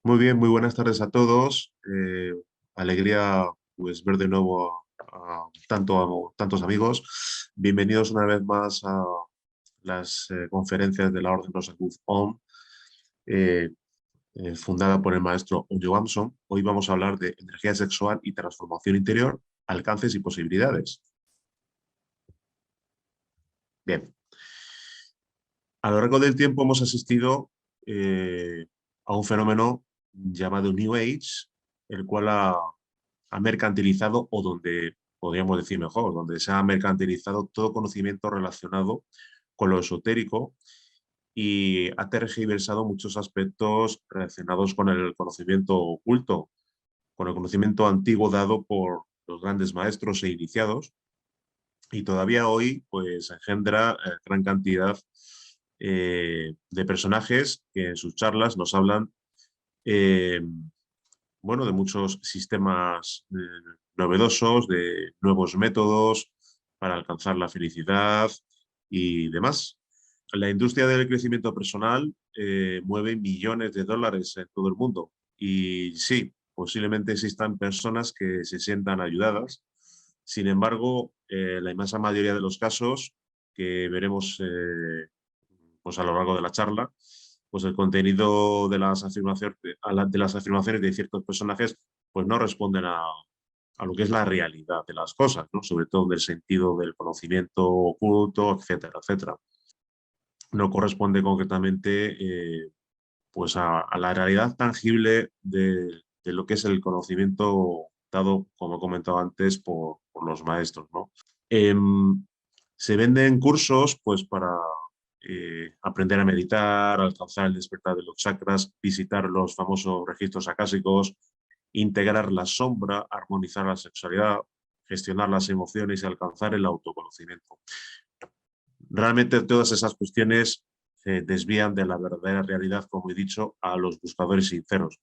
Muy bien, muy buenas tardes a todos. Alegría pues ver de nuevo a tantos amigos. Bienvenidos una vez más a las conferencias de la Orden Rosa Cruz OM, eh, fundada por el maestro Oyo Amson. Hoy vamos a hablar de energía sexual y transformación interior, alcances y posibilidades. Bien, a lo largo del tiempo hemos asistido a un fenómeno llamado New Age, el cual ha mercantilizado, o donde podríamos decir mejor, donde se ha mercantilizado todo conocimiento relacionado con lo esotérico y ha tergiversado muchos aspectos relacionados con el conocimiento oculto, con el conocimiento antiguo dado por los grandes maestros e iniciados, y todavía hoy pues engendra gran cantidad de personajes que en sus charlas nos hablan eh, bueno, de muchos sistemas novedosos, de nuevos métodos para alcanzar la felicidad y demás. La industria del crecimiento personal mueve millones de dólares en todo el mundo y sí, posiblemente existan personas que se sientan ayudadas. Sin embargo, la inmensa mayoría de los casos que veremos pues a lo largo de la charla, pues el contenido de las afirmaciones de ciertos personajes pues no responden a lo que es la realidad de las cosas, ¿no? Sobre todo del sentido del conocimiento oculto, etcétera, etcétera. No corresponde concretamente pues a la realidad tangible de lo que es el conocimiento dado, como he comentado antes, por los maestros, ¿no? Se venden cursos pues para aprender a meditar, alcanzar el despertar de los chakras, visitar los famosos registros acásicos, integrar la sombra, armonizar la sexualidad, gestionar las emociones y alcanzar el autoconocimiento. Realmente todas esas cuestiones se desvían de la verdadera realidad, como he dicho, a los buscadores sinceros.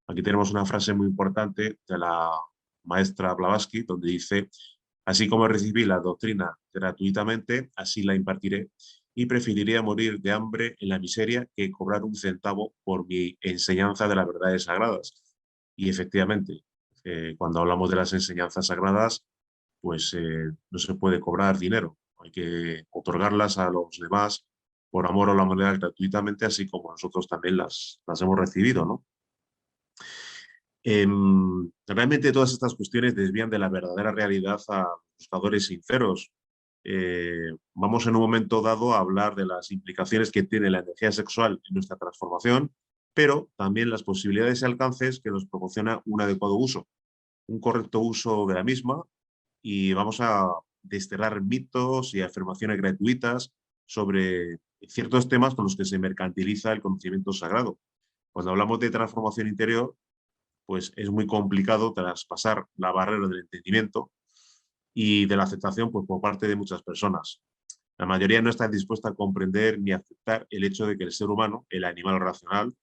Aquí tenemos una frase muy importante de la maestra Blavatsky, donde dice: así como recibí la doctrina gratuitamente, así la impartiré, y preferiría morir de hambre en la miseria que cobrar un centavo por mi enseñanza de las verdades sagradas. Y efectivamente, cuando hablamos de las enseñanzas sagradas, pues no se puede cobrar dinero, hay que otorgarlas a los demás por amor a la humanidad gratuitamente, así como nosotros también las hemos recibido, ¿no? Realmente todas estas cuestiones desvían de la verdadera realidad a buscadores sinceros. Vamos en un momento dado a hablar de las implicaciones que tiene la energía sexual en nuestra transformación, pero también las posibilidades y alcances que nos proporciona un adecuado uso, un correcto uso de la misma, y vamos a desterrar mitos y afirmaciones gratuitas sobre ciertos temas con los que se mercantiliza el conocimiento sagrado. Cuando hablamos de transformación interior, pues es muy complicado traspasar la barrera del entendimiento y de la aceptación pues, por parte de muchas personas. La mayoría no está dispuesta a comprender ni a aceptar el hecho de que el ser humano, el animal racional,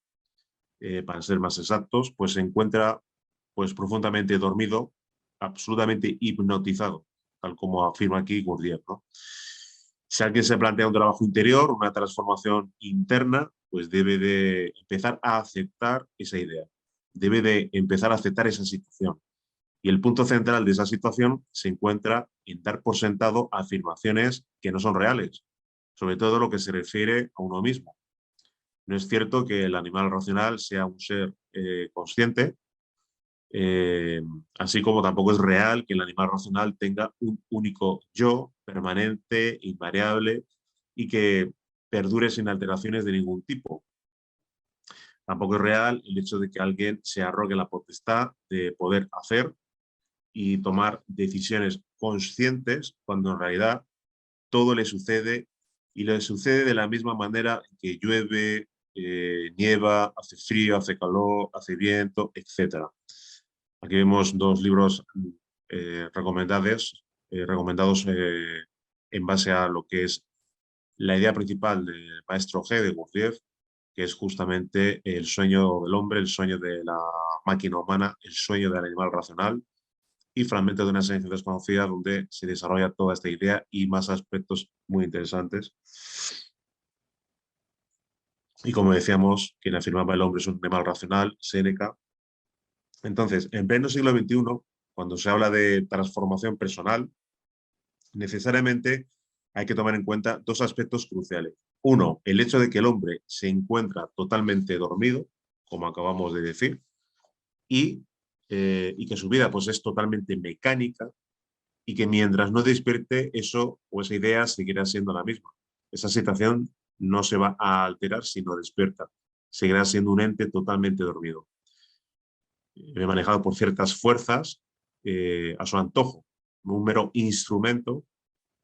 para ser más exactos, pues se encuentra pues profundamente dormido, absolutamente hipnotizado, tal como afirma aquí Gurdjieff, ¿no? Si alguien se plantea un trabajo interior, una transformación interna, pues debe de empezar a aceptar esa idea, debe de empezar a aceptar esa situación. Y el punto central de esa situación se encuentra en dar por sentado afirmaciones que no son reales, sobre todo lo que se refiere a uno mismo. No es cierto que el animal racional sea un ser consciente, eh, así como tampoco es real que el animal racional tenga un único yo permanente, invariable y que perdure sin alteraciones de ningún tipo. Tampoco es real el hecho de que alguien se arrogue la potestad de poder hacer y tomar decisiones conscientes cuando en realidad todo le sucede y le sucede de la misma manera que llueve, nieva, hace frío, hace calor, hace viento, etcétera. Aquí vemos dos libros recomendados en base a lo que es la idea principal del maestro G de Gurdjieff, que es justamente el sueño del hombre, el sueño de la máquina humana, el sueño del animal racional, y fragmentos de una esencia desconocida donde se desarrolla toda esta idea y más aspectos muy interesantes. Y como decíamos, quien afirmaba el hombre es un animal racional, Séneca. Entonces, en pleno siglo XXI, cuando se habla de transformación personal, necesariamente hay que tomar en cuenta dos aspectos cruciales. Uno, el hecho de que el hombre se encuentra totalmente dormido, como acabamos de decir, y, y que su vida pues, es totalmente mecánica y que mientras no despierte eso o esa idea seguirá siendo la misma. Esa situación no se va a alterar si no despierta. Seguirá siendo un ente totalmente dormido, manejado por ciertas fuerzas a su antojo, un mero instrumento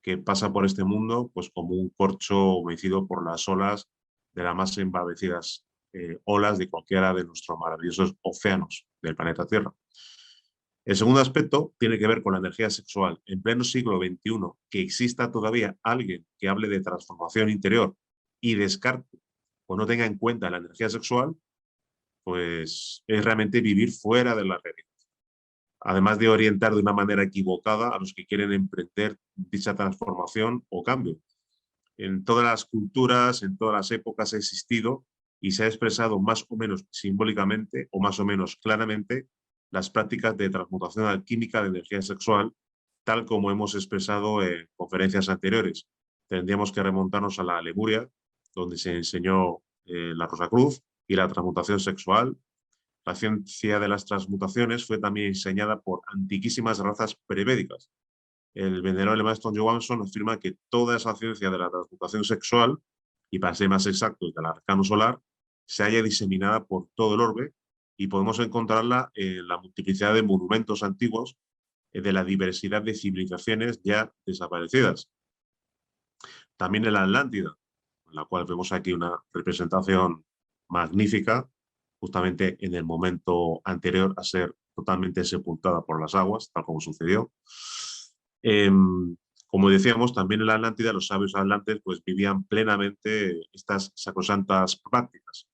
que pasa por este mundo pues como un corcho mecido por las olas de las más embravecidas olas de cualquiera de nuestros maravillosos océanos del planeta Tierra. El segundo aspecto tiene que ver con la energía sexual. En pleno siglo XXI, que exista todavía alguien que hable de transformación interior y descarte o no tenga en cuenta la energía sexual, pues es realmente vivir fuera de la realidad. Además de orientar de una manera equivocada a los que quieren emprender dicha transformación o cambio. En todas las culturas, en todas las épocas ha existido y se ha expresado más o menos simbólicamente o más o menos claramente las prácticas de transmutación alquímica de energía sexual, tal como hemos expresado en conferencias anteriores. Tendríamos que remontarnos a la Lemuria, donde se enseñó la Rosacruz y la transmutación sexual. La ciencia de las transmutaciones fue también enseñada por antiquísimas razas prevédicas. El venerable maestro Johansson afirma que toda esa ciencia de la transmutación sexual, y para ser más exactos, del arcano solar, se haya diseminada por todo el orbe y podemos encontrarla en la multiplicidad de monumentos antiguos de la diversidad de civilizaciones ya desaparecidas. También en la Atlántida, en la cual vemos aquí una representación magnífica, justamente en el momento anterior a ser totalmente sepultada por las aguas, tal como sucedió. Eh, como decíamos, también en la Atlántida los sabios atlantes pues, vivían plenamente estas sacrosantas prácticas.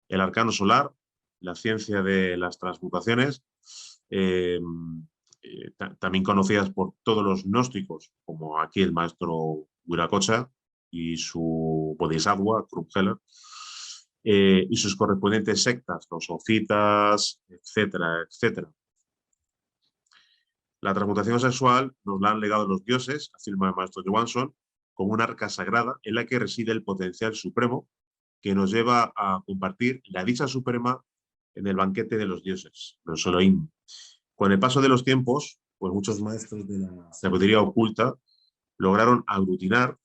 El arcano solar, la ciencia de las transmutaciones, eh, también conocidas por todos los gnósticos, como aquí el maestro Viracocha y su bodhisattva, Krumheller, y sus correspondientes sectas, los sofitas, etcétera, etcétera. La transmutación sexual nos la han legado los dioses, afirma el maestro Johansson, como un arca sagrada en la que reside el potencial supremo que nos lleva a compartir la dicha suprema en el banquete de los dioses, los Elohim. Con el paso de los tiempos, pues muchos maestros de la sabiduría oculta lograron aglutinar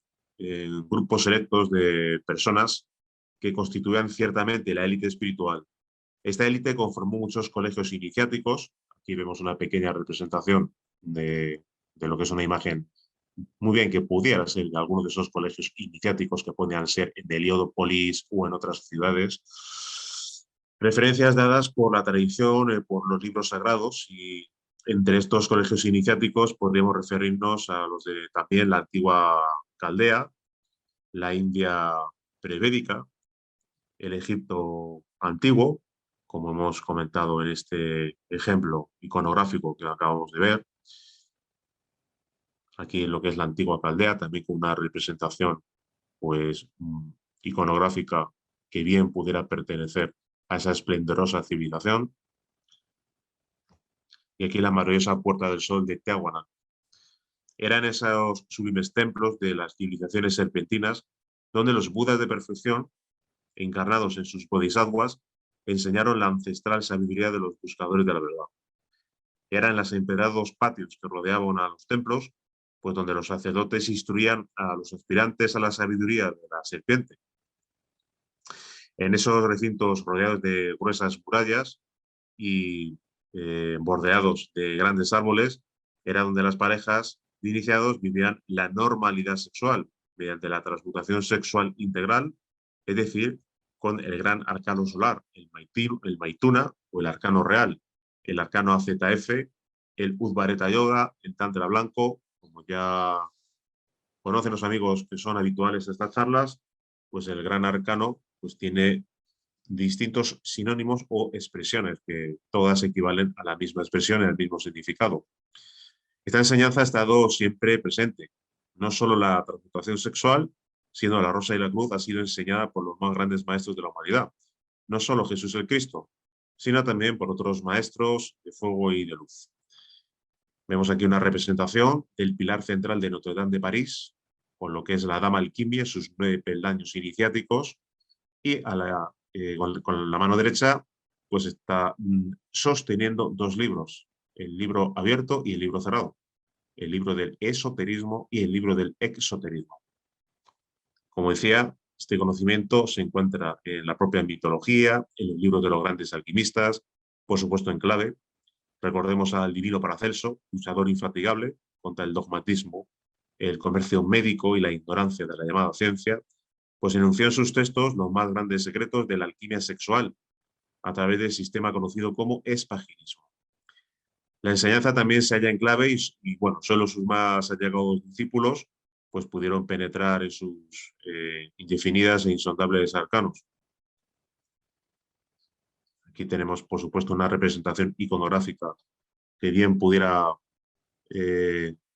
grupos selectos de personas que constituían ciertamente la élite espiritual. Esta élite conformó muchos colegios iniciáticos. Aquí vemos una pequeña representación de lo que es una imagen muy bien que pudiera ser de alguno de esos colegios iniciáticos que podían ser en Heliópolis o en otras ciudades. Referencias dadas por la tradición, por los libros sagrados, y entre estos colegios iniciáticos podríamos referirnos a los de también la antigua Caldea, la India prevédica, el Egipto antiguo, como hemos comentado en este ejemplo iconográfico que acabamos de ver. Aquí en lo que es la antigua Caldea, también con una representación pues, iconográfica que bien pudiera pertenecer a esa esplendorosa civilización. Y aquí la maravillosa Puerta del Sol de Tiahuanaco. Eran esos sublimes templos de las civilizaciones serpentinas donde los budas de perfección, encarnados en sus bodhisattvas, enseñaron la ancestral sabiduría de los buscadores de la verdad. Eran los empedrados patios que rodeaban a los templos, pues donde los sacerdotes instruían a los aspirantes a la sabiduría de la serpiente. En esos recintos rodeados de gruesas murallas y bordeados de grandes árboles, era donde las parejas de iniciados vivían la normalidad sexual mediante la transmutación sexual integral, es decir, con el gran arcano solar, el Maituna o el arcano real, el arcano AZF, el Udvareta Yoga, el Tantra Blanco, como ya conocen los amigos que son habituales de estas charlas, pues el gran arcano pues tiene distintos sinónimos o expresiones que todas equivalen a la misma expresión y al mismo significado. Esta enseñanza ha estado siempre presente, no solo la transmutación sexual, siendo la rosa y la cruz ha sido enseñada por los más grandes maestros de la humanidad. No solo Jesús el Cristo, sino también por otros maestros de fuego y de luz. Vemos aquí una representación del pilar central de Notre Dame de París, con lo que es la Dama Alquimia, sus 9 peldaños iniciáticos, y con la mano derecha pues está sosteniendo 2 libros, el libro abierto y el libro cerrado, el libro del esoterismo y el libro del exoterismo. Como decía, este conocimiento se encuentra en la propia mitología, en los libros de los grandes alquimistas, por supuesto en clave. Recordemos al divino Paracelso, luchador infatigable contra el dogmatismo, el comercio médico y la ignorancia de la llamada ciencia, pues enunció en sus textos los más grandes secretos de la alquimia sexual a través del sistema conocido como espaginismo. La enseñanza también se halla en clave y bueno, solo sus más allegados discípulos pues pudieron penetrar en sus indefinidas e insondables arcanos. Aquí tenemos, por supuesto, una representación iconográfica que bien pudiera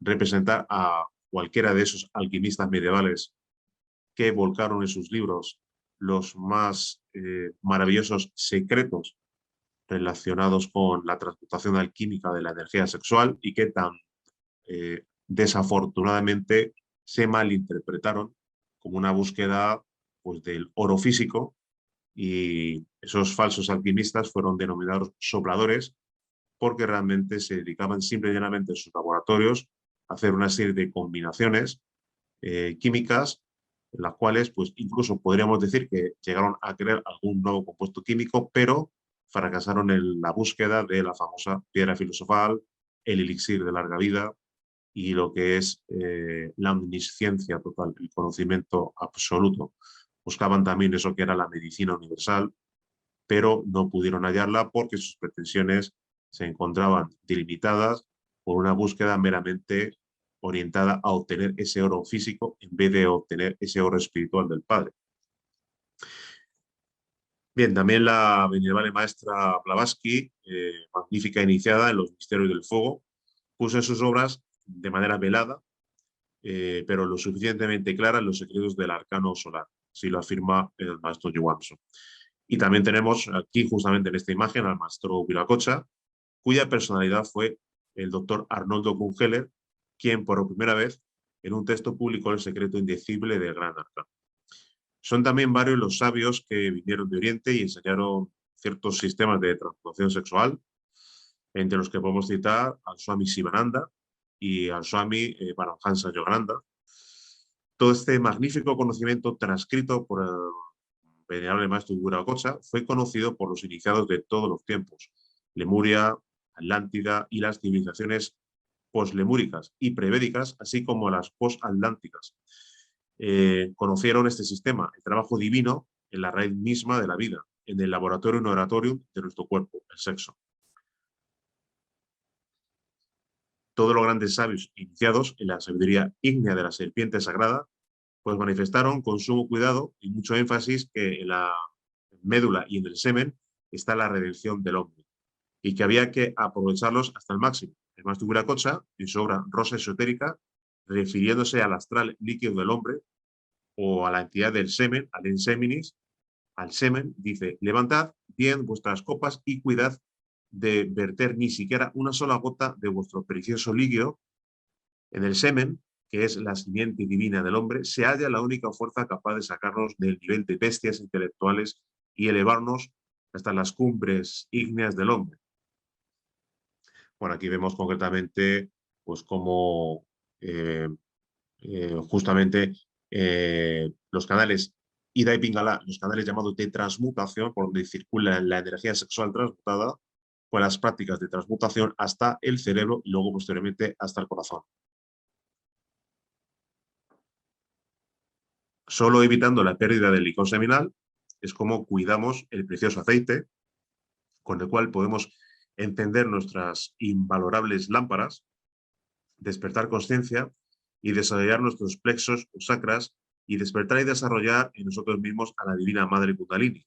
representar a cualquiera de esos alquimistas medievales que volcaron en sus libros los más maravillosos secretos relacionados con la transmutación alquímica de la energía sexual y que tan desafortunadamente se malinterpretaron como una búsqueda pues, del oro físico, y esos falsos alquimistas fueron denominados sopladores porque realmente se dedicaban simple y llanamente en sus laboratorios a hacer una serie de combinaciones químicas, en las cuales pues, incluso podríamos decir que llegaron a crear algún nuevo compuesto químico, pero fracasaron en la búsqueda de la famosa piedra filosofal, el elixir de larga vida y lo que es la omnisciencia total, el conocimiento absoluto. Buscaban también eso que era la medicina universal, pero no pudieron hallarla porque sus pretensiones se encontraban delimitadas por una búsqueda meramente orientada a obtener ese oro físico en vez de obtener ese oro espiritual del Padre. Bien, también la venerable maestra Blavatsky, magnífica iniciada en los misterios del fuego, puso en sus obras de manera velada, pero lo suficientemente clara en los secretos del arcano solar. Así lo afirma el maestro Johansson. Y también tenemos aquí, justamente en esta imagen, al maestro Viracocha, cuya personalidad fue el doctor Arnoldo Kungeler, quien por primera vez en un texto publicó el secreto indecible del gran arcano. Son también varios los sabios que vinieron de Oriente y enseñaron ciertos sistemas de transformación sexual, entre los que podemos citar al Swami Sivananda y al Swami Paramahansa Yogananda. Todo este magnífico conocimiento transcrito por el venerable maestro Viracocha fue conocido por los iniciados de todos los tiempos, Lemuria, Atlántida y las civilizaciones poslemúricas y prevédicas, así como las posatlánticas. Conocieron este sistema, el trabajo divino en la raíz misma de la vida, en el laboratorio y oratorium de nuestro cuerpo, el sexo. Todos los grandes sabios iniciados en la sabiduría ígnea de la serpiente sagrada, pues manifestaron con sumo cuidado y mucho énfasis que en la médula y en el semen está la redención del hombre y que había que aprovecharlos hasta el máximo. El maestro Viracocha, en su obra Rosa Esotérica, refiriéndose al astral líquido del hombre o a la entidad del semen, al enseminis, al semen, dice: levantad bien vuestras copas y cuidad de verter ni siquiera una sola gota de vuestro precioso líquido. En el semen, que es la simiente divina del hombre, se halla la única fuerza capaz de sacarnos del nivel de bestias intelectuales y elevarnos hasta las cumbres ígneas del hombre. Bueno, aquí vemos concretamente pues cómo justamente los canales Ida y Pingala, los canales llamados de transmutación, por donde circula la energía sexual transmutada, pues las prácticas de transmutación hasta el cerebro y luego posteriormente hasta el corazón. Solo evitando la pérdida del licor seminal es como cuidamos el precioso aceite con el cual podemos encender nuestras invalorables lámparas, despertar conciencia y desarrollar nuestros plexos o chakras y despertar y desarrollar en nosotros mismos a la divina Madre Kundalini.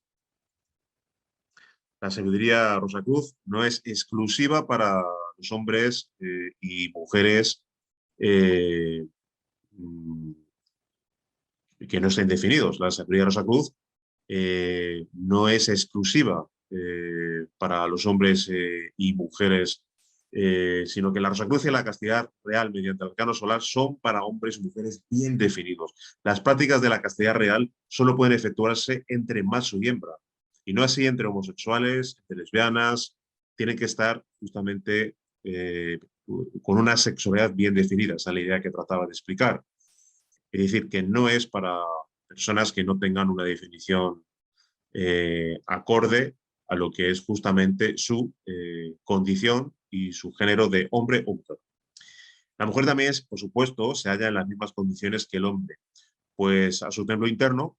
La sabiduría Rosacruz no es exclusiva para los hombres y mujeres que no estén definidos. La Cruz Rosa Cruz no es exclusiva para los hombres y mujeres, sino que la Rosacruz y la castidad real mediante el arcano solar son para hombres y mujeres bien definidos. Las prácticas de la castidad real solo pueden efectuarse entre macho y hembra, y no así entre homosexuales, entre lesbianas. Tienen que estar justamente con una sexualidad bien definida. Esa es la idea que trataba de explicar. Es decir, que no es para personas que no tengan una definición acorde a lo que es justamente su condición y su género de hombre o mujer. La mujer también, por supuesto, se halla en las mismas condiciones que el hombre, pues a su templo interno,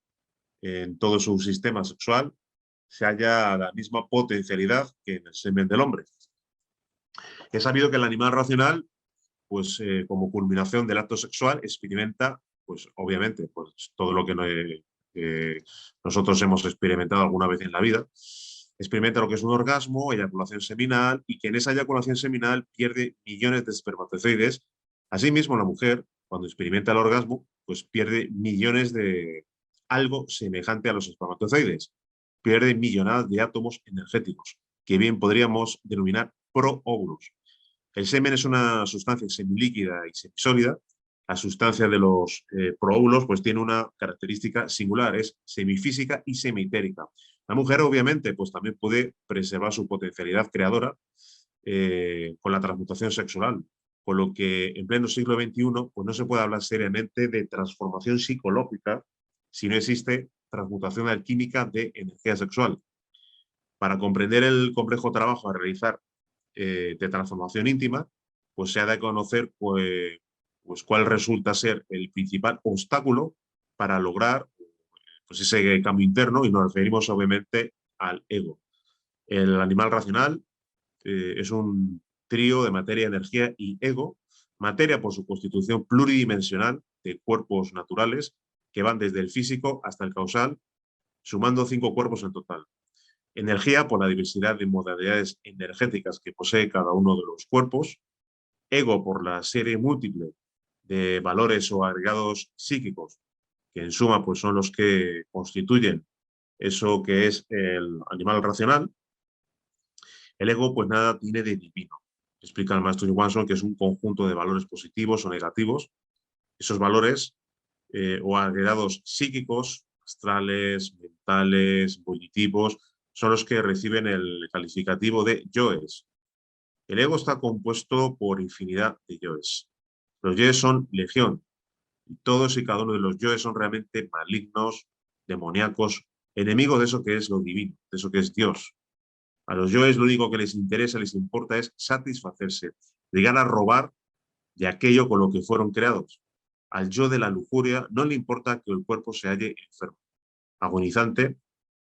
en todo su sistema sexual, se halla la misma potencialidad que en el semen del hombre. Es sabido que el animal racional, pues como culminación del acto sexual, experimenta, pues obviamente, pues todo lo que nosotros hemos experimentado alguna vez en la vida. Experimenta lo que es un orgasmo, eyaculación seminal, y que en esa eyaculación seminal pierde millones de espermatozoides. Asimismo, la mujer, cuando experimenta el orgasmo, pues pierde millones de algo semejante a los espermatozoides. Pierde millonadas de átomos energéticos, que bien podríamos denominar proóvulos. El semen es una sustancia semilíquida y semisólida. La sustancia de los proóvulos pues tiene una característica singular, es semifísica y semitérica. La mujer obviamente pues también puede preservar su potencialidad creadora con la transmutación sexual, con lo que en pleno siglo XXI pues no se puede hablar seriamente de transformación psicológica si no existe transmutación alquímica de energía sexual. Para comprender el complejo trabajo a realizar de transformación íntima, pues se ha de conocer pues cuál resulta ser el principal obstáculo para lograr pues ese cambio interno, y nos referimos obviamente al ego. El animal racional es un trío de materia, energía y ego. Materia por su constitución pluridimensional de cuerpos naturales que van desde el físico hasta el causal, sumando 5 cuerpos en total. Energía por la diversidad de modalidades energéticas que posee cada uno de los cuerpos. Ego por la serie múltiple de valores o agregados psíquicos, que en suma pues son los que constituyen eso que es el animal racional. El ego pues nada tiene de divino. Explica el maestro Johansson que es un conjunto de valores positivos o negativos. Esos valores o agregados psíquicos, astrales, mentales, volitivos, son los que reciben el calificativo de yoes. El ego está compuesto por infinidad de yoes. Los yoes son legión, y todos y cada uno de los yoes son realmente malignos, demoníacos, enemigos de eso que es lo divino, de eso que es Dios. A los yoes lo único que les interesa, les importa es satisfacerse, llegar a robar de aquello con lo que fueron creados. Al yo de la lujuria no le importa que el cuerpo se halle enfermo, agonizante,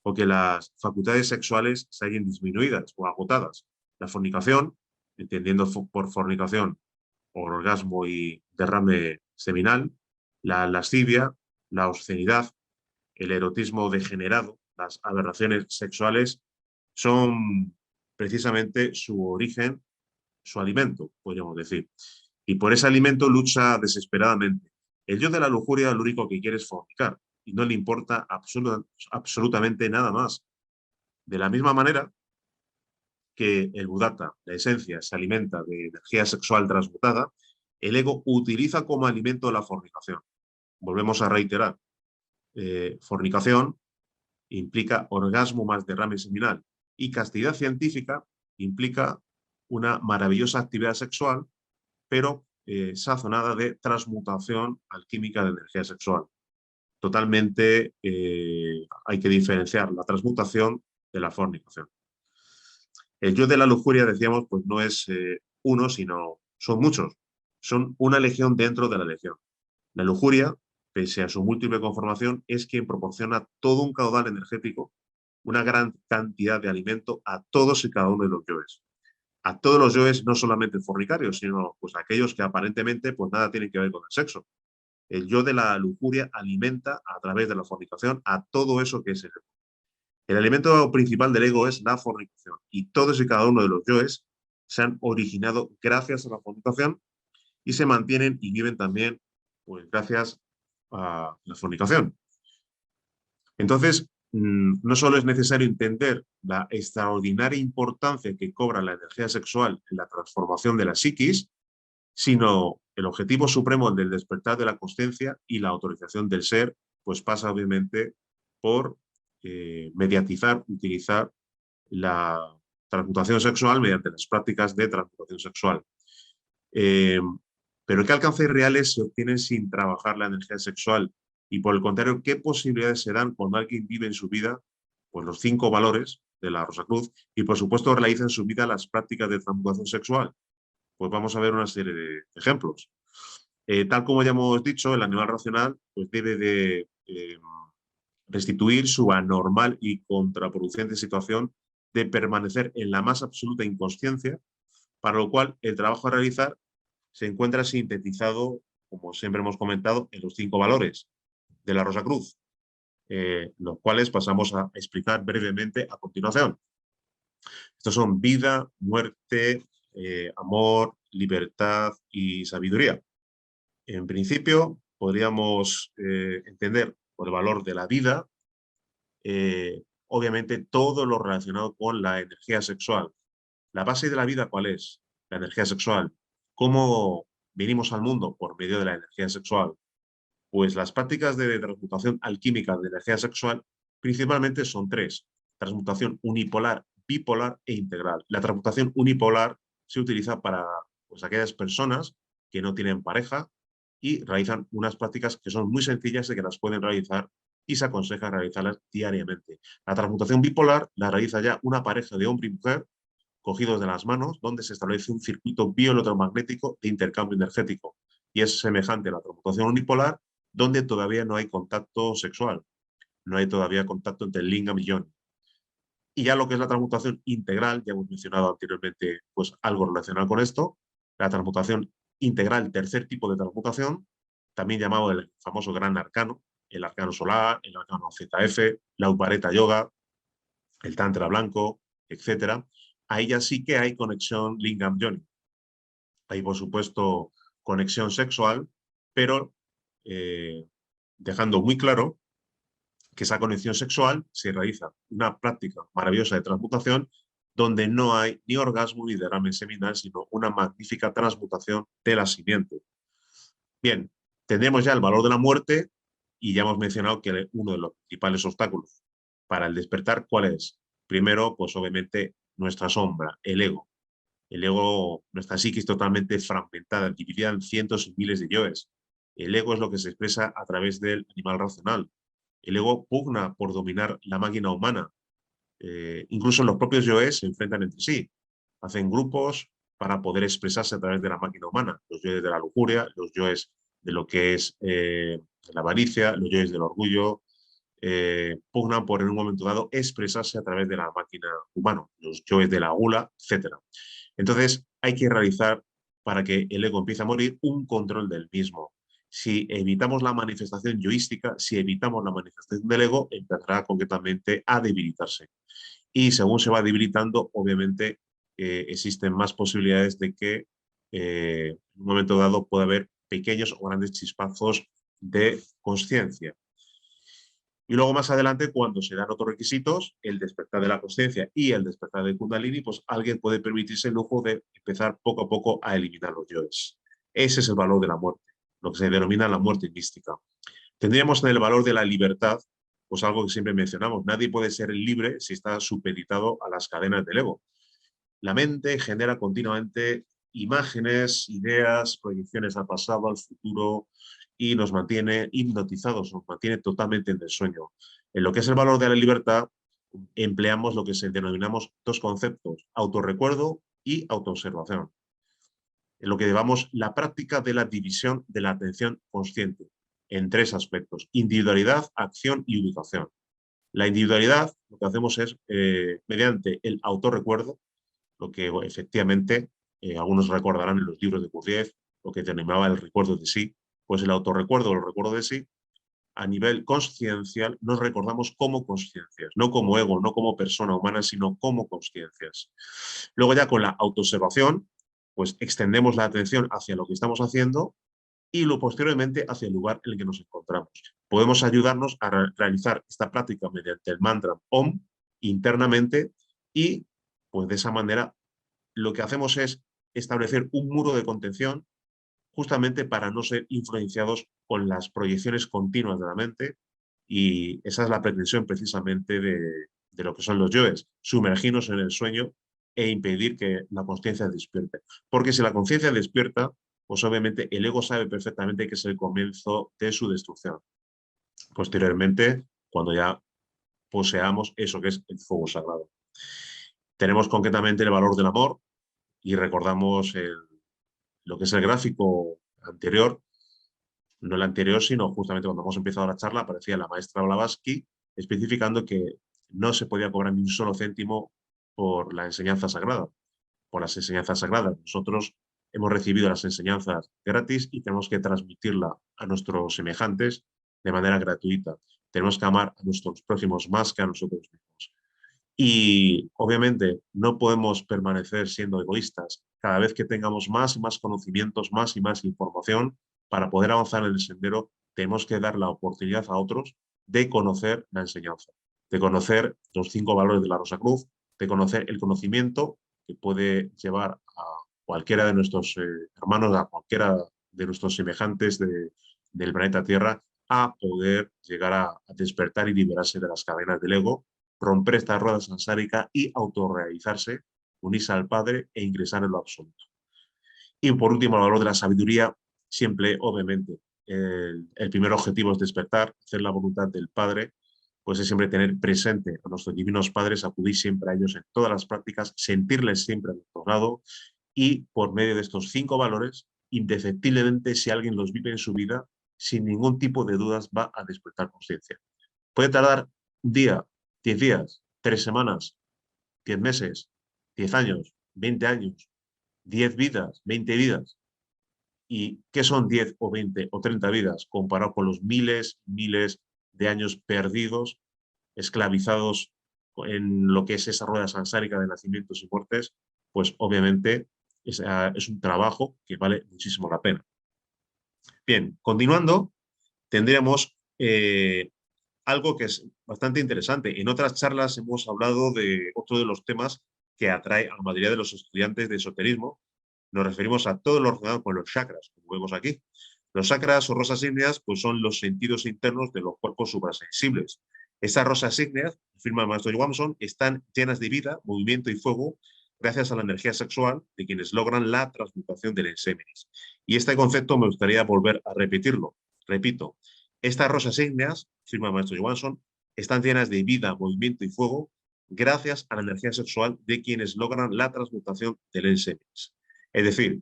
o que las facultades sexuales se hallen disminuidas o agotadas. La fornicación, entendiendo por fornicación orgasmo y derrame seminal, la lascivia, la obscenidad, el erotismo degenerado, las aberraciones sexuales, son precisamente su origen, su alimento, podríamos decir. Y por ese alimento lucha desesperadamente. El yo de la lujuria lo único que quiere es fornicar y no le importa absolutamente nada más. De la misma manera que el budata, la esencia, se alimenta de energía sexual transmutada, el ego utiliza como alimento la fornicación. Volvemos a reiterar, fornicación implica orgasmo más derrame seminal, y castidad científica implica una maravillosa actividad sexual, pero sazonada de transmutación alquímica de energía sexual. Totalmente hay que diferenciar la transmutación de la fornicación. El yo de la lujuria, decíamos, pues no es uno, sino son muchos. Son una legión dentro de la legión. La lujuria, pese a su múltiple conformación, es quien proporciona todo un caudal energético, una gran cantidad de alimento a todos y cada uno de los yoes. A todos los yoes, no solamente fornicarios, sino pues aquellos que aparentemente pues nada tienen que ver con el sexo. El yo de la lujuria alimenta a través de la fornicación a todo eso que es el ego. El alimento principal del ego es la fornicación, y todos y cada uno de los yoes se han originado gracias a la fornicación y se mantienen y viven también pues gracias a la fornicación. Entonces, no solo es necesario entender la extraordinaria importancia que cobra la energía sexual en la transformación de la psiquis, sino el objetivo supremo del despertar de la consciencia y la autorización del ser, pues pasa obviamente por mediatizar, utilizar la transmutación sexual mediante las prácticas de transmutación sexual. Pero ¿qué alcances reales se obtienen sin trabajar la energía sexual? Y por el contrario, ¿qué posibilidades se dan cuando alguien vive en su vida pues, los 5 valores de la Rosacruz y por supuesto realiza en su vida las prácticas de transmutación sexual? Pues vamos a ver una serie de ejemplos. Tal como ya hemos dicho, el animal racional pues, debe de restituir su anormal y contraproducente situación de permanecer en la más absoluta inconsciencia, para lo cual el trabajo a realizar se encuentra sintetizado, como siempre hemos comentado, en los 5 valores de la Rosacruz, los cuales pasamos a explicar brevemente a continuación. Estos son vida, muerte, amor, libertad y sabiduría. En principio, podríamos entender por el valor de la vida, obviamente todo lo relacionado con la energía sexual. La base de la vida, ¿cuál es? La energía sexual. ¿Cómo venimos al mundo? Por medio de la energía sexual. Pues las prácticas de transmutación alquímica de energía sexual principalmente son 3. Transmutación unipolar, bipolar e integral. La transmutación unipolar se utiliza para pues, aquellas personas que no tienen pareja y realizan unas prácticas que son muy sencillas y que las pueden realizar y se aconseja realizarlas diariamente. La transmutación bipolar la realiza ya una pareja de hombre y mujer cogidos de las manos, donde se establece un circuito bioelectromagnético de intercambio energético. Y es semejante a la transmutación unipolar, donde todavía no hay contacto sexual, no hay todavía contacto entre el lingam y yoni. Y ya lo que es la transmutación integral, ya hemos mencionado anteriormente pues, algo relacionado con esto, la transmutación integral, tercer tipo de transmutación, también llamado el famoso gran arcano, el arcano solar, el arcano ZF, la Upareta Yoga, el Tantra blanco, etcétera. Ahí ya sí que hay conexión lingam-yoni. Hay, por supuesto, conexión sexual, pero dejando muy claro que esa conexión sexual se realiza una práctica maravillosa de transmutación donde no hay ni orgasmo ni derrame seminal, sino una magnífica transmutación de la simiente. Bien, tendremos ya el valor de la muerte y ya hemos mencionado que uno de los principales obstáculos para el despertar, ¿cuál es? Primero, pues obviamente nuestra sombra, el ego. El ego, nuestra psiquis totalmente fragmentada, dividida en cientos y miles de yoes. El ego es lo que se expresa a través del animal racional. El ego pugna por dominar la máquina humana. Incluso los propios yoes se enfrentan entre sí. Hacen grupos para poder expresarse a través de la máquina humana. Los yoes de la lujuria, los yoes de lo que es la avaricia, los yoes del orgullo, pugnan por en un momento dado expresarse a través de la máquina humana, los yoes de la gula, etc. Entonces hay que realizar, para que el ego empiece a morir, un control del mismo. Si evitamos la manifestación yoística, si evitamos la manifestación del ego, empezará concretamente a debilitarse. Y según se va debilitando, obviamente existen más posibilidades de que en un momento dado pueda haber pequeños o grandes chispazos de conciencia. Y luego más adelante, cuando se dan otros requisitos, el despertar de la conciencia y el despertar de Kundalini, pues alguien puede permitirse el lujo de empezar poco a poco a eliminar los yoes. Ese es el valor de la muerte, lo que se denomina la muerte mística. Tendríamos en el valor de la libertad, pues algo que siempre mencionamos, nadie puede ser libre si está supeditado a las cadenas del ego. La mente genera continuamente imágenes, ideas, proyecciones al pasado, al futuro, y nos mantiene hipnotizados, nos mantiene totalmente en el sueño. En lo que es el valor de la libertad, empleamos lo que se denominamos 2 conceptos, autorrecuerdo y autoobservación. En lo que llevamos la práctica de la división de la atención consciente en 3 aspectos, individualidad, acción y ubicación. La individualidad, lo que hacemos es, mediante el autorrecuerdo, lo que efectivamente algunos recordarán en los libros de Gurdjieff, lo que denominaba el recuerdo de sí, pues el autorrecuerdo o el recuerdo de sí, a nivel consciencial nos recordamos como consciencias, no como ego, no como persona humana, sino como consciencias. Luego ya con la autoobservación, pues extendemos la atención hacia lo que estamos haciendo y lo posteriormente hacia el lugar en el que nos encontramos. Podemos ayudarnos a realizar esta práctica mediante el mantra Om internamente y pues de esa manera lo que hacemos es establecer un muro de contención justamente para no ser influenciados con las proyecciones continuas de la mente, y esa es la pretensión precisamente de lo que son los yoes, sumergirnos en el sueño e impedir que la conciencia despierte. Porque si la conciencia despierta, pues obviamente el ego sabe perfectamente que es el comienzo de su destrucción. Posteriormente, cuando ya poseamos eso que es el fuego sagrado. Tenemos concretamente el valor del amor y recordamos lo que es el gráfico anterior, no el anterior, sino justamente cuando hemos empezado la charla, aparecía la maestra Blavatsky especificando que no se podía cobrar ni un solo céntimo por la enseñanza sagrada, por las enseñanzas sagradas. Nosotros hemos recibido las enseñanzas gratis y tenemos que transmitirla a nuestros semejantes de manera gratuita. Tenemos que amar a nuestros prójimos más que a nosotros mismos. Y obviamente no podemos permanecer siendo egoístas. Cada vez que tengamos más y más conocimientos, más y más información, para poder avanzar en el sendero, tenemos que dar la oportunidad a otros de conocer la enseñanza, de conocer los 5 valores de la Rosa Cruz, de conocer el conocimiento que puede llevar a cualquiera de nuestros hermanos, a cualquiera de nuestros semejantes del planeta Tierra, a poder llegar a despertar y liberarse de las cadenas del ego, romper esta rueda sansárica y autorrealizarse, unirse al Padre e ingresar en lo absoluto. Y por último, el valor de la sabiduría, siempre, obviamente, el primer objetivo es despertar, hacer la voluntad del Padre, pues es siempre tener presente a nuestros divinos padres, acudir siempre a ellos en todas las prácticas, sentirles siempre a nuestro lado, y por medio de estos 5 valores, indefectiblemente, si alguien los vive en su vida, sin ningún tipo de dudas va a despertar conciencia. Puede tardar un día, 10 días, 3 semanas, 10 meses, 10 años, 20 años, 10 vidas, 20 vidas. ¿Y qué son 10 o 20 o 30 vidas comparado con los miles, miles de años perdidos, esclavizados en lo que es esa rueda sansárica de nacimientos y muertes? Pues obviamente es un trabajo que vale muchísimo la pena. Bien, continuando, tendríamos algo que es bastante interesante. En otras charlas hemos hablado de otro de los temas que atrae a la mayoría de los estudiantes de esoterismo. Nos referimos a todo lo relacionado con los chakras, como vemos aquí. Los chakras o rosas ígneas pues son los sentidos internos de los cuerpos suprasensibles. Estas rosas ígneas, afirma el maestro Johansson, están llenas de vida, movimiento y fuego gracias a la energía sexual de quienes logran la transmutación del enseminis. Y este concepto me gustaría volver a repetirlo. Repito, estas rosas ígneas, afirma el maestro Johansson, están llenas de vida, movimiento y fuego gracias a la energía sexual de quienes logran la transmutación del enseminis. Es decir,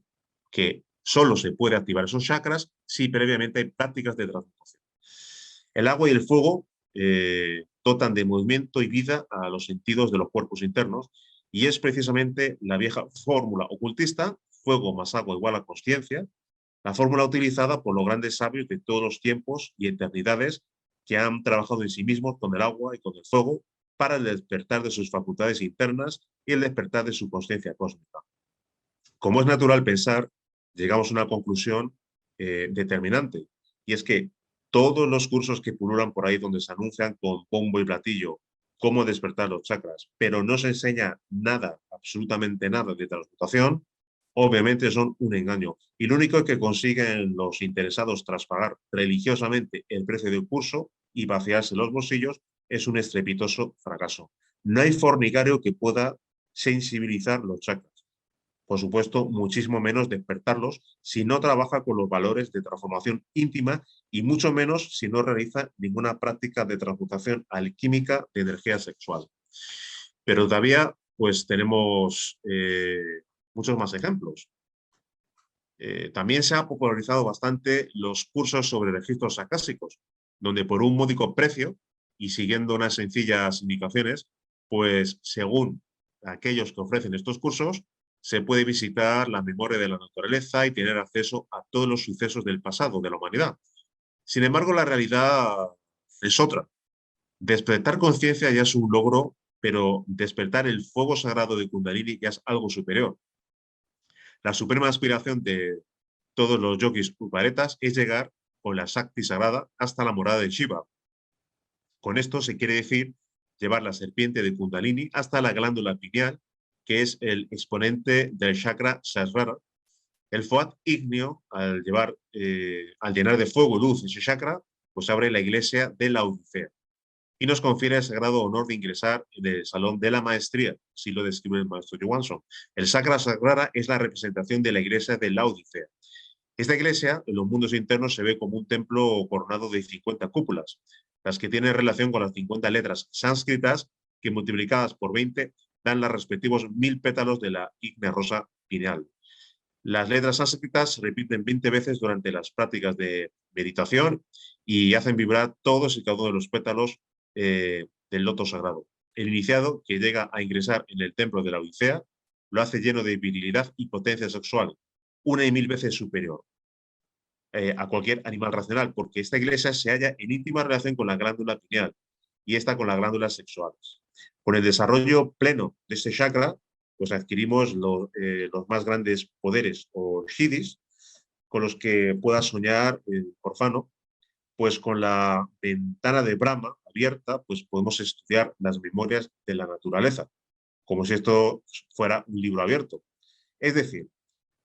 que solo se puede activar esos chakras si previamente hay prácticas de transmutación. El agua y el fuego dotan de movimiento y vida a los sentidos de los cuerpos internos, y es precisamente la vieja fórmula ocultista, fuego más agua igual a consciencia, la fórmula utilizada por los grandes sabios de todos los tiempos y eternidades que han trabajado en sí mismos con el agua y con el fuego para el despertar de sus facultades internas y el despertar de su consciencia cósmica. Como es natural pensar, llegamos a una conclusión determinante, y es que todos los cursos que pululan por ahí donde se anuncian con bombo y platillo cómo despertar los chakras, pero no se enseña nada, absolutamente nada de transmutación, obviamente son un engaño. Y lo único que consiguen los interesados tras pagar religiosamente el precio del curso y vaciarse los bolsillos es un estrepitoso fracaso. No hay fornicario que pueda sensibilizar los chakras. Por supuesto, muchísimo menos despertarlos si no trabaja con los valores de transformación íntima, y mucho menos si no realiza ninguna práctica de transmutación alquímica de energía sexual. Pero todavía pues tenemos muchos más ejemplos. También se ha popularizado bastante los cursos sobre registros acásicos, donde por un módico precio y siguiendo unas sencillas indicaciones, pues según aquellos que ofrecen estos cursos, se puede visitar la memoria de la naturaleza y tener acceso a todos los sucesos del pasado de la humanidad. Sin embargo, la realidad es otra. Despertar conciencia ya es un logro, pero despertar el fuego sagrado de Kundalini ya es algo superior. La suprema aspiración de todos los yogis uparetas es llegar con la Shakti sagrada hasta la morada de Shiva. Con esto se quiere decir llevar la serpiente de Kundalini hasta la glándula pineal, que es el exponente del chakra Sahasrara. El Fuat ígneo, al llenar de fuego y luz ese chakra, pues abre la iglesia de la Odisea y nos confiere el sagrado honor de ingresar en el salón de la maestría, así lo describe el maestro Johansson. El Sacra Sagrada es la representación de la iglesia de la Odisea. Esta iglesia, en los mundos internos, se ve como un templo coronado de 50 cúpulas, las que tienen relación con las 50 letras sánscritas que multiplicadas por 20 dan los respectivos 1000 pétalos de la ígnea rosa pineal. Las letras sánscritas se repiten 20 veces durante las prácticas de meditación y hacen vibrar todos y cada uno de los pétalos del loto sagrado. El iniciado, que llega a ingresar en el templo de la Odisea, lo hace lleno de virilidad y potencia sexual, 1 y 1000 veces superior a cualquier animal racional, porque esta iglesia se halla en íntima relación con la glándula pineal y esta con las glándulas sexuales. Con el desarrollo pleno de este chakra, pues adquirimos los más grandes poderes o siddhis con los que pueda soñar el profano, pues con la ventana de Brahma abierta, pues podemos estudiar las memorias de la naturaleza, como si esto fuera un libro abierto. Es decir,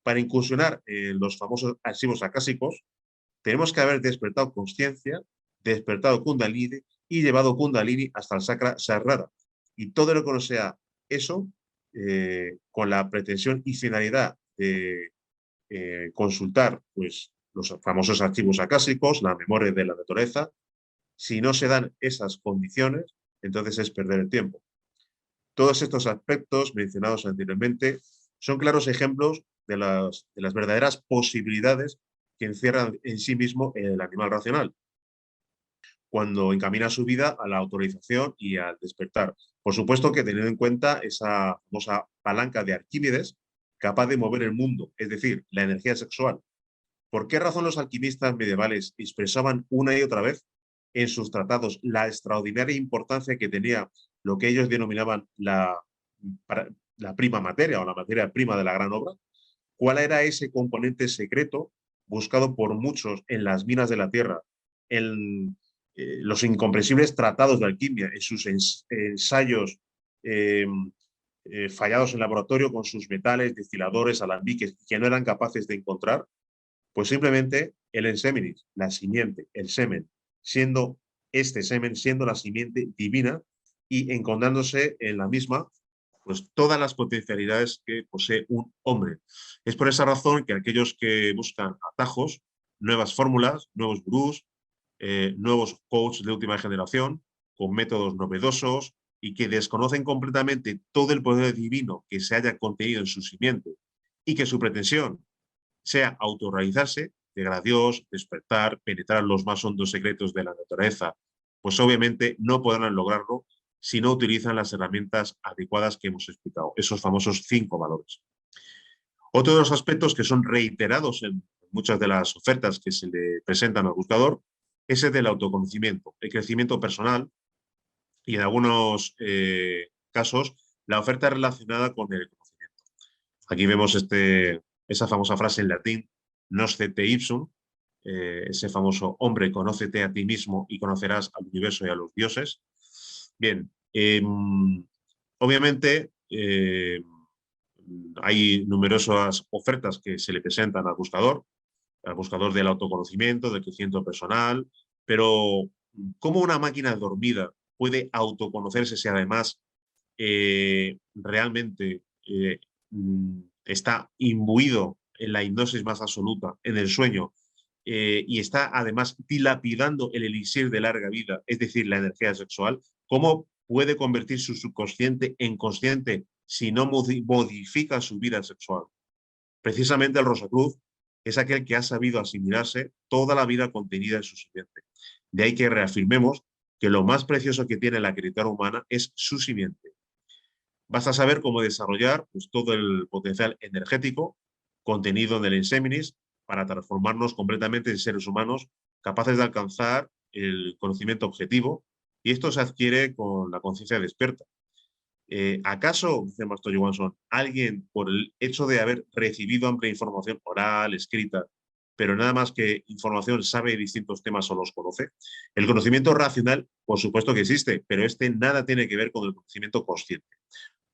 para incursionar en los famosos archivos acásicos, tenemos que haber despertado conciencia, despertado Kundalini y llevado Kundalini hasta el Sacra Sahasrara. Y todo lo que no sea eso, con la pretensión y finalidad de consultar pues, los famosos archivos acásicos, la memoria de la naturaleza, si no se dan esas condiciones, entonces es perder el tiempo. Todos estos aspectos mencionados anteriormente son claros ejemplos de las verdaderas posibilidades que encierran en sí mismo el animal racional, cuando encamina su vida a la autorización y al despertar. Por supuesto que teniendo en cuenta esa famosa palanca de Arquímedes, capaz de mover el mundo, es decir, la energía sexual. ¿Por qué razón los alquimistas medievales expresaban una y otra vez en sus tratados la extraordinaria importancia que tenía lo que ellos denominaban la prima materia o la materia prima de la gran obra? ¿Cuál era ese componente secreto buscado por muchos en las minas de la tierra, en los incomprensibles tratados de alquimia, en sus ensayos fallados en laboratorio con sus metales, destiladores, alambiques, que no eran capaces de encontrar? Pues simplemente el ensémenis, la simiente, el semen, siendo este semen, siendo la simiente divina y encontrándose en la misma pues todas las potencialidades que posee un hombre. Es por esa razón que aquellos que buscan atajos, nuevas fórmulas, nuevos gurús, nuevos coaches de última generación, con métodos novedosos y que desconocen completamente todo el poder divino que se haya contenido en su simiente y que su pretensión sea autorrealizarse, llegar a Dios, despertar, penetrar los más hondos secretos de la naturaleza, pues obviamente no podrán lograrlo si no utilizan las herramientas adecuadas que hemos explicado, esos famosos 5 valores. Otro de los aspectos que son reiterados en muchas de las ofertas que se le presentan al buscador es el del autoconocimiento, el crecimiento personal y en algunos casos la oferta relacionada con el conocimiento. Aquí vemos esa famosa frase en latín, "Noscete ipsum", ese famoso "hombre, conócete a ti mismo y conocerás al universo y a los dioses". Bien, obviamente hay numerosas ofertas que se le presentan al buscador del autoconocimiento, del crecimiento personal, pero ¿cómo una máquina dormida puede autoconocerse si además realmente está imbuido en la hipnosis más absoluta, en el sueño, y está además dilapidando el elixir de larga vida, es decir, la energía sexual? ¿Cómo puede convertir su subconsciente en consciente si no modifica su vida sexual? Precisamente el Rosacruz es aquel que ha sabido asimilarse toda la vida contenida en su simiente. De ahí que reafirmemos que lo más precioso que tiene la criatura humana es su simiente. Basta saber cómo desarrollar pues, todo el potencial energético contenido en el Inseminis para transformarnos completamente en seres humanos capaces de alcanzar el conocimiento objetivo, y esto se adquiere con la conciencia despierta. ¿Acaso, dice Master Johansson, alguien por el hecho de haber recibido amplia información oral, escrita, pero nada más que información sabe distintos temas o los conoce. El conocimiento racional, por supuesto que existe, pero este nada tiene que ver con el conocimiento consciente.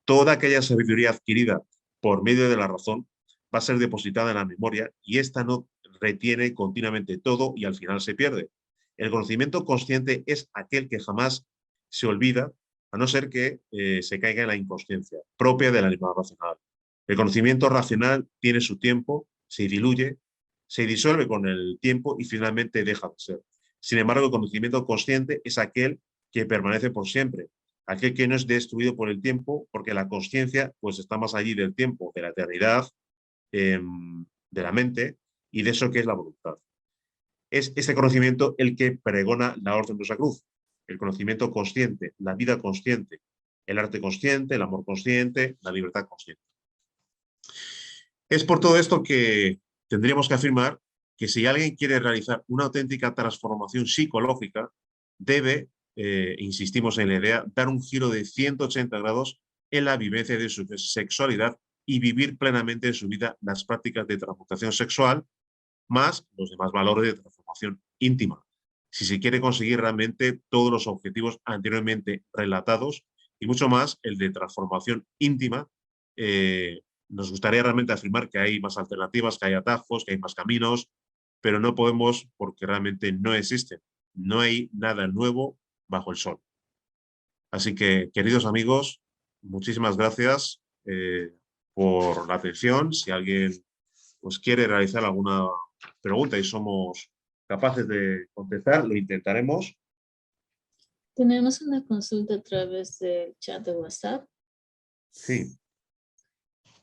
Toda aquella sabiduría adquirida por medio de la razón va a ser depositada en la memoria y esta no retiene continuamente todo y al final se pierde. El conocimiento consciente es aquel que jamás se olvida, a no ser que se caiga en la inconsciencia propia del animal racional. El conocimiento racional tiene su tiempo, se diluye, se disuelve con el tiempo y finalmente deja de ser. Sin embargo, el conocimiento consciente es aquel que permanece por siempre, aquel que no es destruido por el tiempo, porque la consciencia pues está más allí del tiempo, de la eternidad, de la mente y de eso que es la voluntad. Es este conocimiento el que pregona la Orden de Rosa Cruz, el conocimiento consciente, la vida consciente, el arte consciente, el amor consciente, la libertad consciente. Es por todo esto que tendríamos que afirmar que si alguien quiere realizar una auténtica transformación psicológica, debe, insistimos en la idea, dar un giro de 180 grados en la vivencia de su sexualidad y vivir plenamente en su vida las prácticas de transmutación sexual, más los demás valores de transformación íntima. Si se quiere conseguir realmente todos los objetivos anteriormente relatados y mucho más el de transformación íntima, nos gustaría realmente afirmar que hay más alternativas, que hay atajos, que hay más caminos, pero no podemos porque realmente no existen. No hay nada nuevo bajo el sol. Así que, queridos amigos, muchísimas gracias por la atención. Si alguien pues, quiere realizar alguna pregunta y somos capaces de contestar, lo intentaremos. Tenemos una consulta a través del chat de WhatsApp. Sí.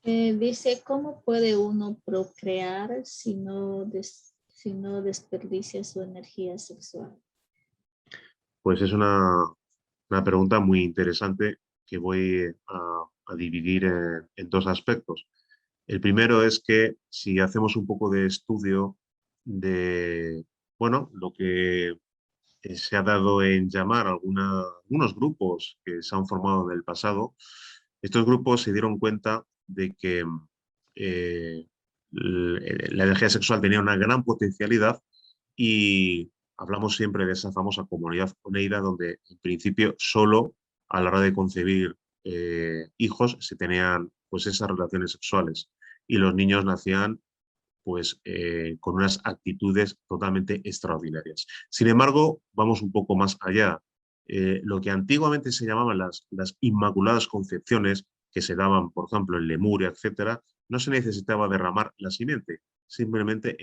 Dice, ¿cómo puede uno procrear si no desperdicia su energía sexual? Pues es una pregunta muy interesante que voy a dividir en dos aspectos. El primero es que si hacemos un poco de estudio de, bueno, lo que se ha dado en llamar algunos grupos que se han formado en el pasado, estos grupos se dieron cuenta de que eh, la energía sexual tenía una gran potencialidad y hablamos siempre de esa famosa comunidad Oneida, donde en principio solo a la hora de concebir hijos se tenían pues esas relaciones sexuales y los niños nacían pues con unas actitudes totalmente extraordinarias. Sin embargo, vamos un poco más allá. Lo que antiguamente se llamaban las inmaculadas concepciones, que se daban, por ejemplo, en Lemuria, etcétera, no se necesitaba derramar la simiente, simplemente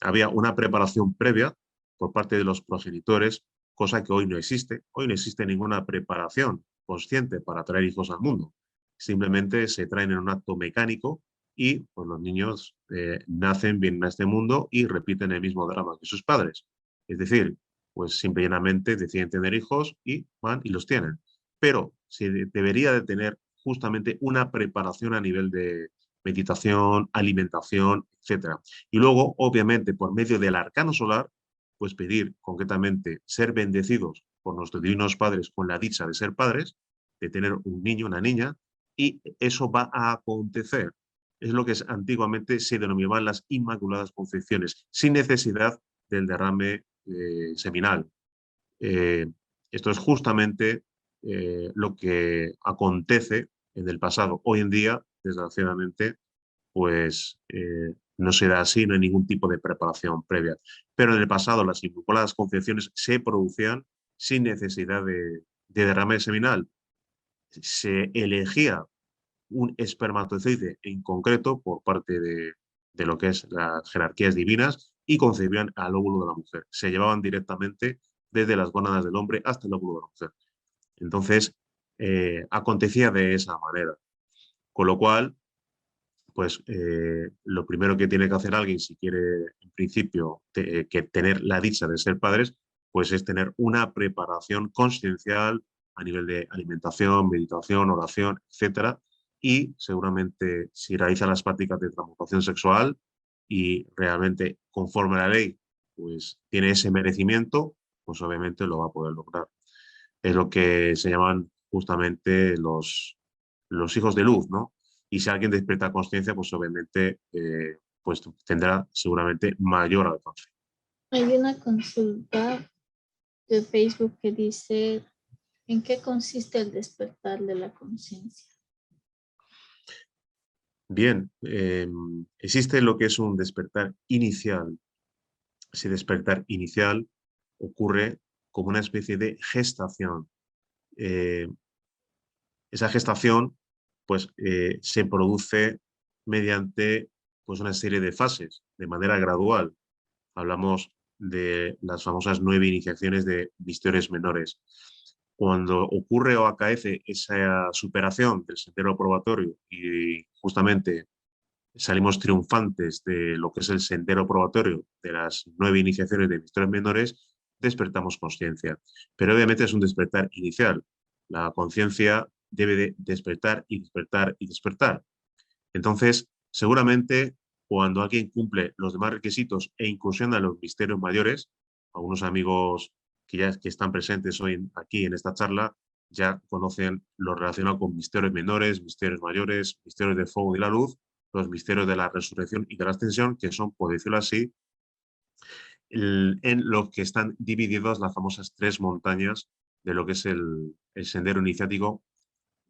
había una preparación previa por parte de los progenitores, cosa que hoy no existe. Hoy no existe ninguna preparación consciente para traer hijos al mundo. Simplemente se traen en un acto mecánico y pues, los niños nacen, vienen a este mundo y repiten el mismo drama que sus padres. Es decir, pues simple y llanamente deciden tener hijos y van y los tienen. Pero se debería de tener justamente una preparación a nivel de meditación, alimentación, etcétera. Y luego, obviamente, por medio del arcano solar, pues pedir concretamente ser bendecidos por nuestros divinos padres con la dicha de ser padres, de tener un niño, una niña, y eso va a acontecer. Es lo que antiguamente se denominaban las inmaculadas concepciones, sin necesidad del derrame seminal. Esto es justamente lo que acontece en el pasado. Hoy en día, desgraciadamente, pues no se da así, no hay ningún tipo de preparación previa. Pero en el pasado las inmaculadas concepciones se producían sin necesidad de derrame seminal. Se elegía un espermatozoide en concreto por parte de lo que es las jerarquías divinas y concebían al óvulo de la mujer. Se llevaban directamente desde las gónadas del hombre hasta el óvulo de la mujer. Entonces, acontecía de esa manera. Con lo cual, pues lo primero que tiene que hacer alguien si quiere, en principio, que tener la dicha de ser padres, pues es tener una preparación consciencial a nivel de alimentación, meditación, oración, etcétera. Y seguramente si realiza las prácticas de transmutación sexual y realmente conforme a la ley, pues tiene ese merecimiento, pues obviamente lo va a poder lograr. Es lo que se llaman justamente los hijos de luz, ¿no? Y si alguien despierta conciencia, pues obviamente pues tendrá seguramente mayor alcance. Hay una consulta de Facebook que dice, ¿en qué consiste el despertar de la conciencia? Bien, existe lo que es un despertar inicial. Ese despertar inicial ocurre como una especie de gestación. Eh, Esa gestación pues, se produce mediante pues, una serie de fases, de manera gradual. Hablamos de las famosas 9 iniciaciones de misterios menores. Cuando ocurre o acaece esa superación del sendero probatorio y justamente salimos triunfantes de lo que es el sendero probatorio de las 9 iniciaciones de misterios menores, despertamos conciencia. Pero obviamente es un despertar inicial. La conciencia debe de despertar y despertar y despertar. Entonces, seguramente cuando alguien cumple los demás requisitos e incursiona en los misterios mayores, algunos amigos que están presentes hoy aquí en esta charla ya conocen lo relacionado con misterios menores, misterios mayores, misterios del fuego y la luz, los misterios de la resurrección y de la ascensión, que son, por decirlo así, en lo que están divididas las famosas 3 montañas de lo que es el sendero iniciático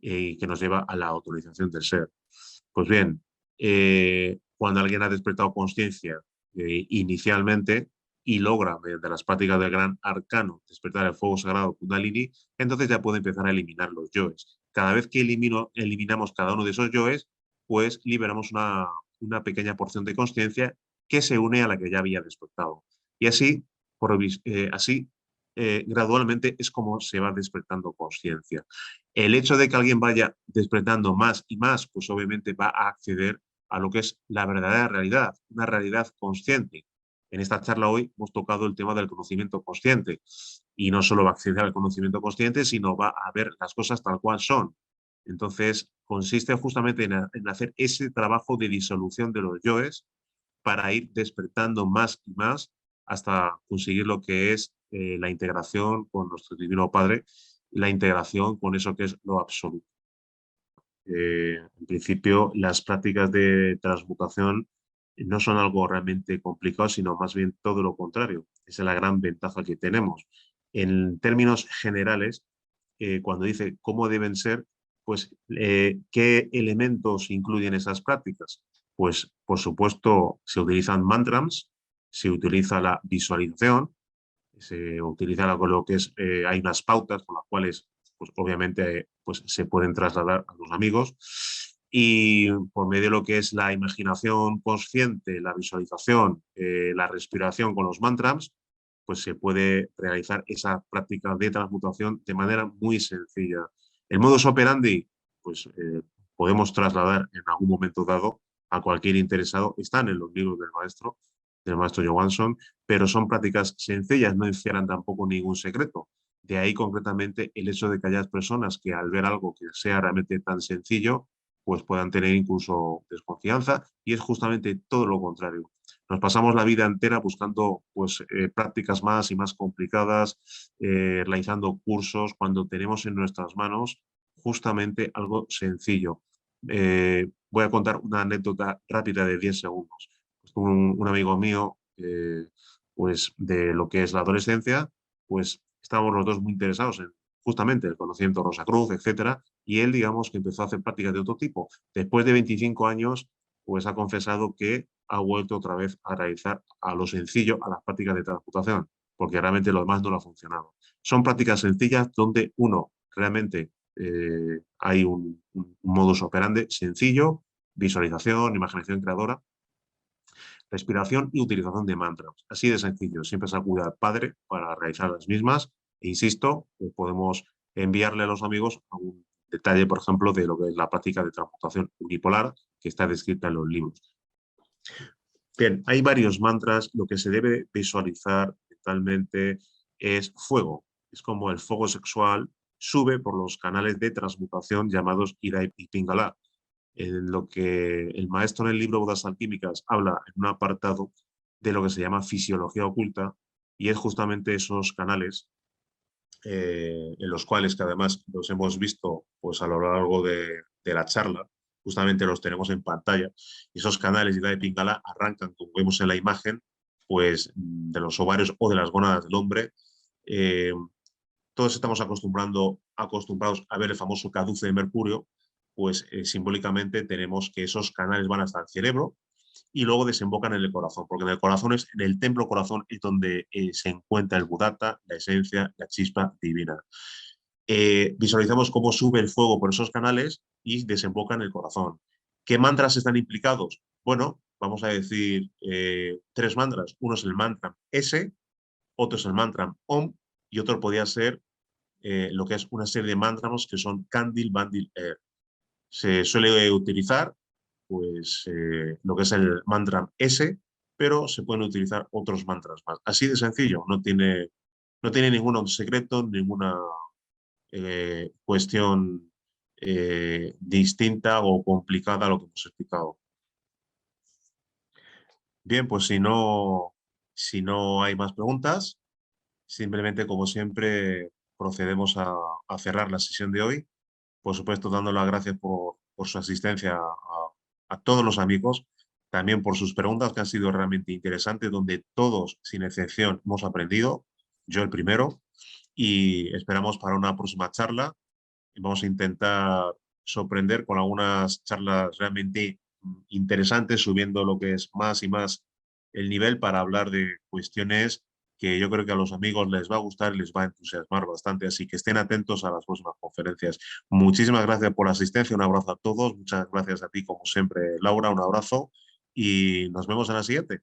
que nos lleva a la autorización del ser. Pues bien, cuando alguien ha despertado conciencia inicialmente y logra, mediante las prácticas del gran arcano, despertar el fuego sagrado Kundalini, entonces ya puede empezar a eliminar los yoes. Cada vez que eliminamos cada uno de esos yoes, pues liberamos una pequeña porción de conciencia que se une a la que ya había despertado. Y así, gradualmente es como se va despertando conciencia. El hecho de que alguien vaya despertando más y más, pues obviamente va a acceder a lo que es la verdadera realidad, una realidad consciente. En esta charla hoy hemos tocado el tema del conocimiento consciente y no solo va a acceder al conocimiento consciente, sino va a ver las cosas tal cual son. Entonces, consiste justamente en hacer ese trabajo de disolución de los yoes para ir despertando más y más hasta conseguir lo que es la integración con nuestro Divino Padre, la integración con eso que es lo absoluto. En principio, las prácticas de transmutación no son algo realmente complicado, sino más bien todo lo contrario. Esa es la gran ventaja que tenemos. En términos generales, cuando dice cómo deben ser, pues, ¿qué elementos incluyen esas prácticas? Pues, por supuesto, se utilizan mantras, se utiliza la visualización, se utiliza lo que es, hay unas pautas con las cuales, pues, obviamente, pues, se pueden trasladar a los amigos y por medio de lo que es la imaginación consciente, la visualización, la respiración con los mantras, pues se puede realizar esa práctica de transmutación de manera muy sencilla. El modus operandi, pues podemos trasladar en algún momento dado a cualquier interesado, están en los libros del maestro Johansson, pero son prácticas sencillas, no encierran tampoco ningún secreto. De ahí concretamente el hecho de que haya personas que al ver algo que sea realmente tan sencillo, pues puedan tener incluso desconfianza, y es justamente todo lo contrario. Nos pasamos la vida entera buscando pues, prácticas más y más complicadas, realizando cursos, cuando tenemos en nuestras manos justamente algo sencillo. Voy a contar una anécdota rápida de 10 segundos. Un amigo mío, pues de lo que es la adolescencia, pues estábamos los dos muy interesados en justamente el conocimiento Rosacruz, etcétera, y él, digamos, que empezó a hacer prácticas de otro tipo. Después de 25 años, pues ha confesado que ha vuelto otra vez a realizar a lo sencillo, a las prácticas de transmutación, porque realmente lo demás no le ha funcionado. Son prácticas sencillas donde uno realmente hay un modus operandi sencillo, visualización, imaginación creadora, respiración y utilización de mantras. Así de sencillo. Siempre se acude al padre para realizar las mismas. E insisto, podemos enviarle a los amigos un detalle, por ejemplo, de lo que es la práctica de transmutación unipolar que está descrita en los libros. Bien, hay varios mantras. Lo que se debe visualizar mentalmente es fuego. Es como el fuego sexual sube por los canales de transmutación llamados Ira y Pingala. En lo que el maestro en el libro Bodas Alquímicas habla en un apartado de lo que se llama fisiología oculta, y es justamente esos canales en los cuales, que además los hemos visto pues, a lo largo de la charla, justamente los tenemos en pantalla. Y esos canales de Pingala arrancan, como vemos en la imagen, pues de los ovarios o de las gónadas del hombre. Todos estamos acostumbrados a ver el famoso caduce de Mercurio, pues simbólicamente tenemos que esos canales van hasta el cerebro y luego desembocan en el corazón, porque en el corazón en el templo corazón es donde se encuentra el Buddhata, la esencia, la chispa divina. Visualizamos cómo sube el fuego por esos canales y desemboca en el corazón. ¿Qué mantras están implicados? Bueno, vamos a decir 3 mantras. Uno es el mantra S, otro es el mantra OM y otro podría ser lo que es una serie de mantras que son Candil, Bandil, Air. Se suele utilizar pues, lo que es el mantra S, pero se pueden utilizar otros mantras más. Así de sencillo, no tiene ningún secreto, ninguna cuestión distinta o complicada a lo que hemos explicado. Bien, pues si no hay más preguntas, simplemente, como siempre, procedemos a cerrar la sesión de hoy. Por supuesto, dando las gracias por su asistencia a todos los amigos, también por sus preguntas que han sido realmente interesantes, donde todos, sin excepción, hemos aprendido, yo el primero, y esperamos para una próxima charla. Vamos a intentar sorprender con algunas charlas realmente interesantes, subiendo lo que es más y más el nivel para hablar de cuestiones que yo creo que a los amigos les va a gustar y les va a entusiasmar bastante. Así que estén atentos a las próximas conferencias. Muchísimas gracias por la asistencia. Un abrazo a todos. Muchas gracias a ti, como siempre, Laura. Un abrazo y nos vemos en la siguiente.